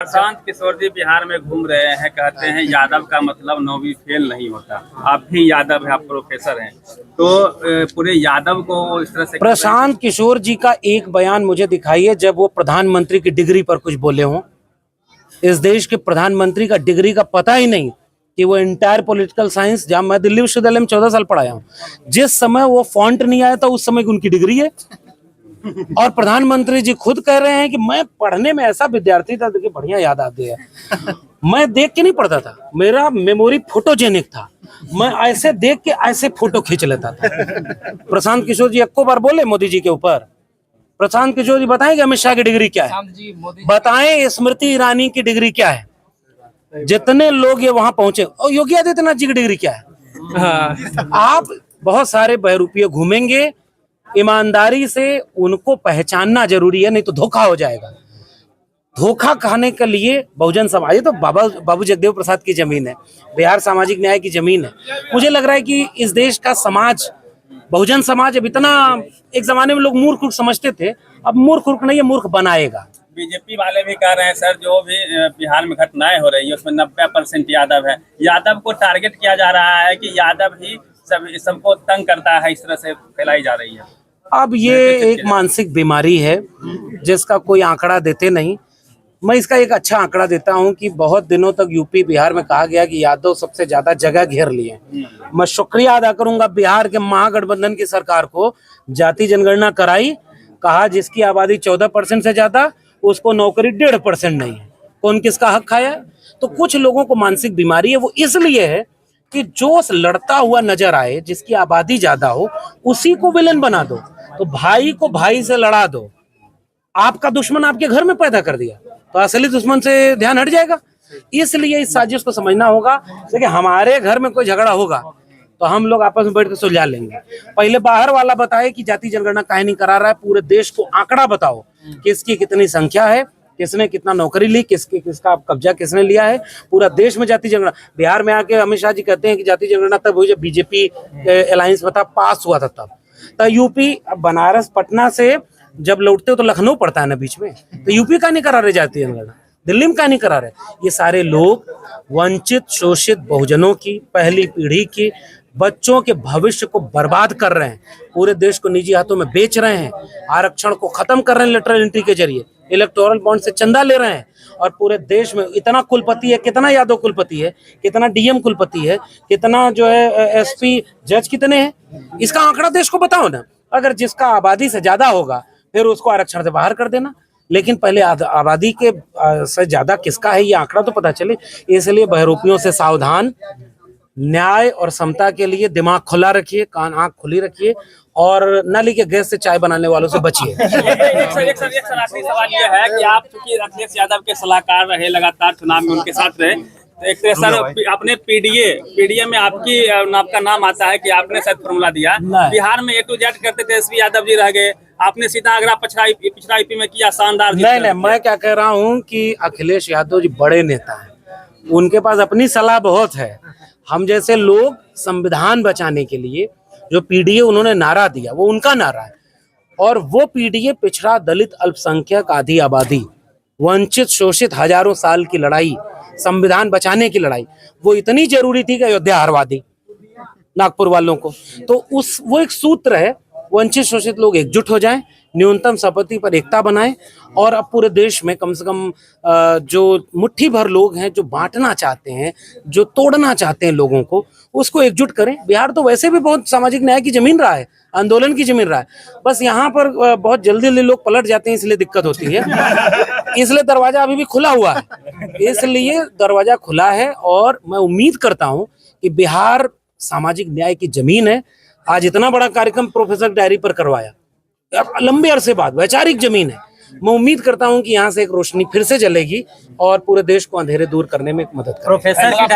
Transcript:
प्रशांत किशोर जी बिहार में घूम रहे हैं, कहते हैं यादव का मतलब 9वीं फेल नहीं होता। आप भी यादव हैं, आप प्रोफेसर हैं, तो पूरे यादव को इस तरह से प्रशांत किशोर जी का एक बयान मुझे दिखाइए जब वो प्रधानमंत्री की डिग्री पर कुछ बोले हों। इस देश के प्रधानमंत्री का डिग्री का पता ही नहीं कि वो इंटायर पॉलिटिकल साइंस, जहाँ मैं दिल्ली विश्वविद्यालय में 14 साल पढ़ाया हूँ, जिस समय वो फॉन्ट नहीं आया था उस समय की उनकी डिग्री है। और प्रधानमंत्री जी खुद कह रहे हैं कि मैं पढ़ने में ऐसा विद्यार्थी था, देखिए बढ़िया याद आती है, मैं देख के नहीं पढ़ता था, मेरा मेमोरी फोटोजेनिक था, मैं ऐसे देख के ऐसे फोटो खींच लेता था। प्रशांत किशोर जी एको बार बोले मोदी जी के ऊपर? प्रशांत किशोर जी बताएंगे अमित शाह की डिग्री क्या है? बताएं स्मृति ईरानी की डिग्री क्या है? जितने लोग ये वहां पहुंचे, और योगी आदित्यनाथ जी की डिग्री क्या है? आप बहुत सारे बहरूपिये घूमेंगे, ईमानदारी से उनको पहचानना जरूरी है, नहीं तो धोखा हो जाएगा। धोखा खाने के लिए बहुजन समाज, ये तो बाबू जगदेव प्रसाद की जमीन है, बिहार सामाजिक न्याय की जमीन है। मुझे लग रहा है कि इस देश का समाज, बहुजन समाज अब इतना, एक जमाने में लोग मूर्ख समझते थे, अब मूर्ख नहीं है, मूर्ख बनाएगा। बीजेपी वाले भी कह रहे हैं सर, जो भी बिहार में घटनाएं हो रही है उसमें 90% यादव है, यादव को टारगेट किया जा रहा है कि यादव ही सबको तंग करता है, इस तरह से फैलाई जा रही है। अब ये एक मानसिक बीमारी है जिसका कोई आंकड़ा देते नहीं। मैं इसका एक अच्छा आंकड़ा देता हूं कि बहुत दिनों तक यूपी बिहार में कहा गया कि यादव सबसे ज्यादा जगह घेर लिए। मैं शुक्रिया अदा करूंगा बिहार के महागठबंधन की सरकार को, जाति जनगणना कराई, कहा जिसकी आबादी 14% से ज्यादा उसको नौकरी 1.5% नहीं है, कौन किसका हक खाया? तो कुछ लोगों को मानसिक बीमारी है, वो इसलिए है कि जो लड़ता हुआ नजर आए, जिसकी आबादी ज्यादा हो, उसी को विलन बना दो। तो भाई को भाई से लड़ा दो, आपका दुश्मन आपके घर में पैदा कर दिया तो असली दुश्मन से ध्यान हट जाएगा। इसलिए इस साजिश को समझना होगा। देखिए हमारे घर में कोई झगड़ा होगा तो हम लोग आपस में बैठ कर सुलझा लेंगे। पहले बाहर वाला बताए कि जाति जनगणना काहे नहीं करा रहा है, पूरे देश को आंकड़ा बताओ, किसकी कितनी संख्या है, किसने कितना नौकरी ली, किसका कब्जा किसने लिया है, पूरा देश में जाति जनगणना। बिहार में आके अमित शाह जी कहते हैं कि जाति जनगणना तब हुई जब बीजेपी अलायंस में था, पास हुआ था तब यूपी। अब बनारस पटना से जब लौटते हो तो लखनऊ पड़ता है ना बीच में, तो यूपी का नहीं करा रहे जाति जनगणना, दिल्ली में का नहीं करा रहे? ये सारे लोग वंचित शोषित बहुजनों की, पहली पीढ़ी की बच्चों के भविष्य को बर्बाद कर रहे हैं, पूरे देश को निजी हाथों में बेच रहे हैं, आरक्षण को खत्म कर रहे हैं लेटरल एंट्री के जरिए, इलेक्टोरल बॉन्ड से चंदा ले रहे हैं। और पूरे देश में इतना कुलपति है, कितना यादव कुलपति है, कितना डीएम कुलपति है, कितना जो है एसपी जज कितने हैं, इसका आंकड़ा देश को बताओ ना। अगर जिसका आबादी से ज्यादा होगा फिर उसको आरक्षण से बाहर कर देना, लेकिन पहले आबादी के से ज्यादा किसका है ये आंकड़ा तो पता चले। इसलिए बहरूपियों से सावधान, न्याय और समता के लिए दिमाग खुला रखिए, कान आंख खुली रखिए, और नाली के गैस से चाय बनाने वालों से बचिए। एक आखिरी सवाल ये है कि आप चूंकि अखिलेश यादव के सलाहकार रहे, लगातार चुनाव में उनके साथ रहे, तो एक तरह सर अपने पीडीए में आपका नाम आता है कि आपने शायद फॉर्मूला दिया, बिहार में A to Z करते थे, SV यादव जी रह गए, आपने सीधा आगरा पिछड़ा यूपी में किया, शानदार। नहीं, मैं क्या कह रहा हूँ कि अखिलेश यादव जी बड़े नेता हैं, उनके पास अपनी सलाह बहुत है। हम जैसे लोग संविधान बचाने के लिए जो पीडीए उन्होंने नारा दिया वो उनका नारा है, और वो पीडीए पिछड़ा, दलित, अल्पसंख्यक, आधी आबादी, वंचित शोषित, हजारों साल की लड़ाई, संविधान बचाने की लड़ाई, वो इतनी जरूरी थी कि अयोध्या हरवा दी नागपुर वालों को। तो वो एक सूत्र है, वंचित शोषित लोग एकजुट हो जाएं, न्यूनतम संपत्ति पर एकता बनाएं, और अब पूरे देश में कम से कम जो मुट्ठी भर लोग हैं जो बांटना चाहते हैं, जो तोड़ना चाहते हैं लोगों को, उसको एकजुट करें। बिहार तो वैसे भी बहुत सामाजिक न्याय की जमीन रहा है, आंदोलन की जमीन रहा है, बस यहाँ पर बहुत जल्दी लोग पलट जाते हैं, इसलिए दिक्कत होती है। इसलिए दरवाजा अभी भी खुला हुआ है, इसलिए दरवाजा खुला है, और मैं उम्मीद करता हूँ कि बिहार सामाजिक न्याय की जमीन है। आज इतना बड़ा कार्यक्रम प्रोफेसर डायरी पर करवाया, लंबे अरसे बाद, वैचारिक जमीन है। मैं उम्मीद करता हूं कि यहाँ से एक रोशनी फिर से जलेगी और पूरे देश को अंधेरे दूर करने में मदद करेगी।